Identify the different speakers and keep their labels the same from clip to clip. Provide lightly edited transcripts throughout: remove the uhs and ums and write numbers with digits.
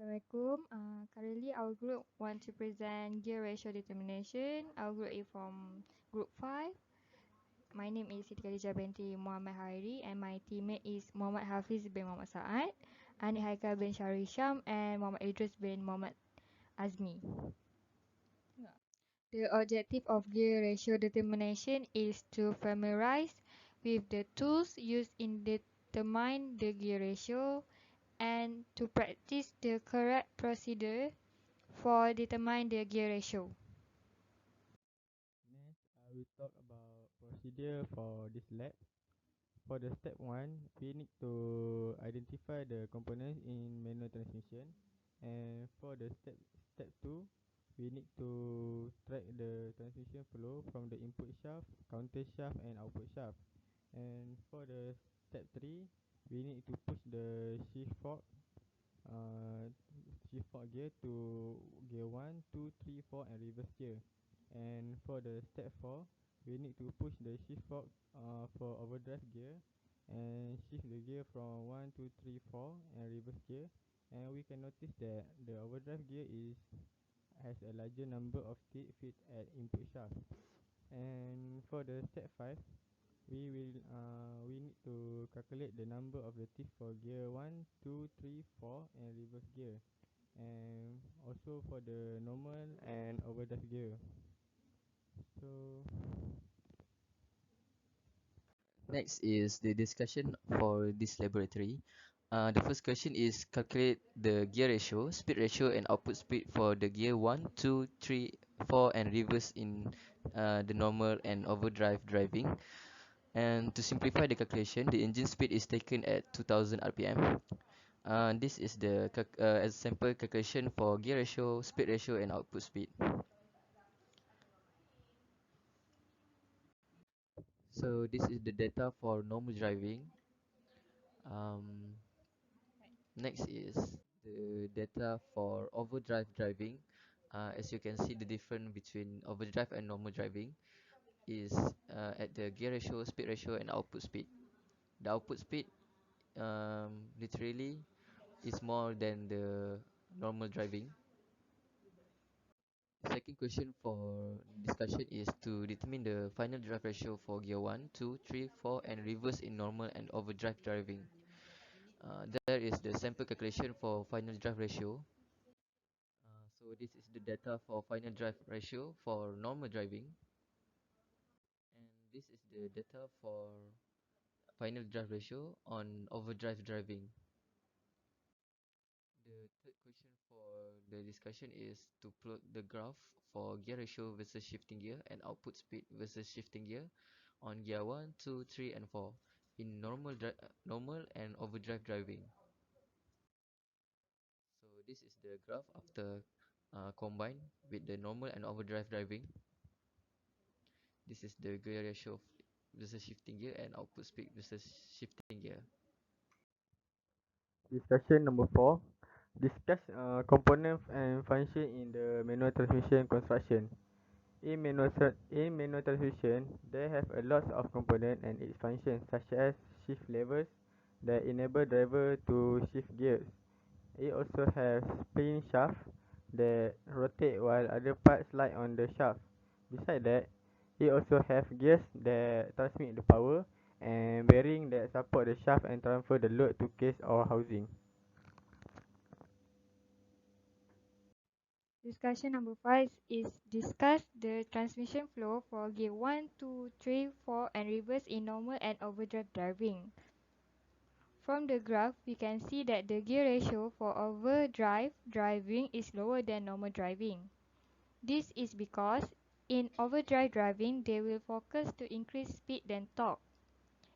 Speaker 1: Assalamualaikum. Currently, our group want to present gear ratio determination. Our group is from group 5. My name is Siti Khadijah binti Muhammad Hairi and my teammate is Muhammad Hafiz bin Muhammad Saad, Anik Haikal bin Syahri Syam and Muhammad Idris bin Muhammad Azmi. The objective of gear ratio determination is to familiarize with the tools used in determine the gear ratio and to practice the correct procedure for determine the gear ratio.
Speaker 2: Next, I will talk about procedure for this lab. For the step 1, we need to identify the components in manual transmission. And for the step 2, we need to track the transmission flow from the input shaft, counter shaft and output shaft. And for the step 3, we need to push the uh, shift fork gear to gear 1, 2, 3, 4 and reverse gear. And for the step 4, we need to push the shift fork for overdrive gear and shift the gear from 1, 2, 3, 4 and reverse gear. And we can notice that the overdrive gear has a larger number of teeth fit at input shaft. And for the step 5, we need to calculate the number of the teeth for gear 1, 2, 3, 4 and reverse gear, and also for the normal and overdrive gear. So
Speaker 3: Next is the discussion for this laboratory. The first question is calculate the gear ratio, speed ratio, and output speed for the gear 1, 2, 3, 4, and reverse in the normal and overdrive driving. And to simplify the calculation, the engine speed is taken at 2000 rpm. This is the sample calculation for gear ratio, speed ratio, and output speed. So this is the data for normal driving. Um, Next is the data for overdrive driving. As you can see, the difference between overdrive and normal driving is at the gear ratio, speed ratio, and output speed. The output speed literally is more than the normal driving. Second question for discussion is to determine the final drive ratio for gear 1, 2, 3, 4, and reverse in normal and overdrive driving. There is the sample calculation for final drive ratio. So this is the data for final drive ratio for normal driving, and this is the data for final drive ratio on overdrive driving. The third question for the discussion is to plot the graph for gear ratio versus shifting gear and output speed versus shifting gear on gear 1, 2, 3, and 4 in normal and overdrive driving. So this is the graph after combined with the normal and overdrive driving. This is the gear ratio versus shifting gear and output speed versus shifting gear.
Speaker 2: discussion number 4. Discuss component and function in the manual transmission construction. In manual transmission, they have a lot of components and its functions such as shift levers that enable driver to shift gears. It also has spin shaft that rotate while other parts lie on the shaft. Besides that, it also has gears that transmit the power and bearing that support the shaft and transfer the load to case or housing.
Speaker 1: Discussion number 5 is discuss the transmission flow for gear 1, 2, 3, 4 and reverse in normal and overdrive driving. From the graph, we can see that the gear ratio for overdrive driving is lower than normal driving. This is because in overdrive driving, they will focus to increase speed than torque.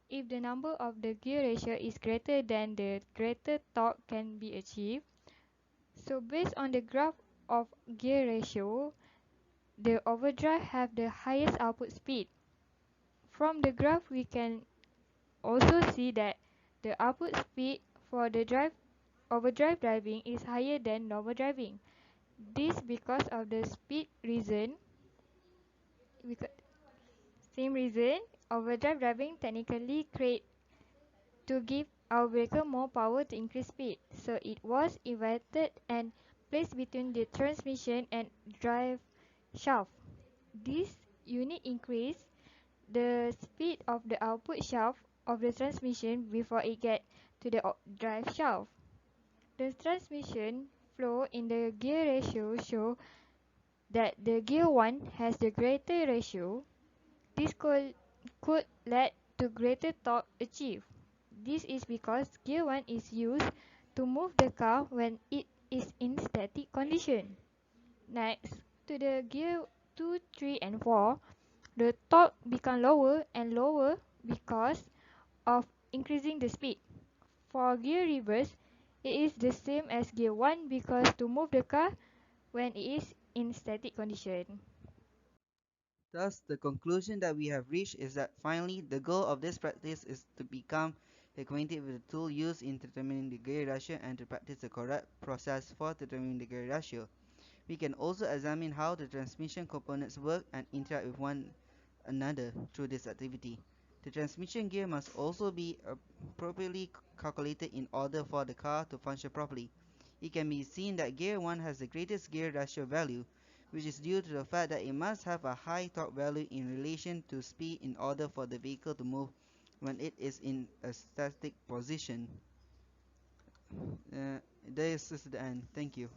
Speaker 1: If the number of the gear ratio is greater than the greater torque can be achieved. So based on the graph of gear ratio, the overdrive have the highest output speed. From the graph, we can also see that the output speed for the overdrive driving is higher than normal driving. This because of the speed reason. Same reason, overdrive driving technically create to give our breaker more power to increase speed, so it was invented and placed between the transmission and drive shaft. This unit increased the speed of the output shaft of the transmission before it gets to the drive shaft. The transmission flow in the gear ratio show that the gear 1 has the greater ratio. This could lead to greater torque achieved. This is because gear 1 is used to move the car when it is in static condition. Next, to the gear 2, 3 and 4, the torque become lower and lower because of increasing the speed. For gear reverse, it is the same as gear 1 because to move the car when it is in static condition.
Speaker 4: Thus, the conclusion that we have reached is that finally, the goal of this practice is to become acquainted with the tool used in determining the gear ratio and to practice the correct process for determining the gear ratio. We can also examine how the transmission components work and interact with one another through this activity. The transmission gear must also be appropriately calculated in order for the car to function properly. It can be seen that gear 1 has the greatest gear ratio value, which is due to the fact that it must have a high torque value in relation to speed in order for the vehicle to move when it is in a static position. This is the end. Thank you.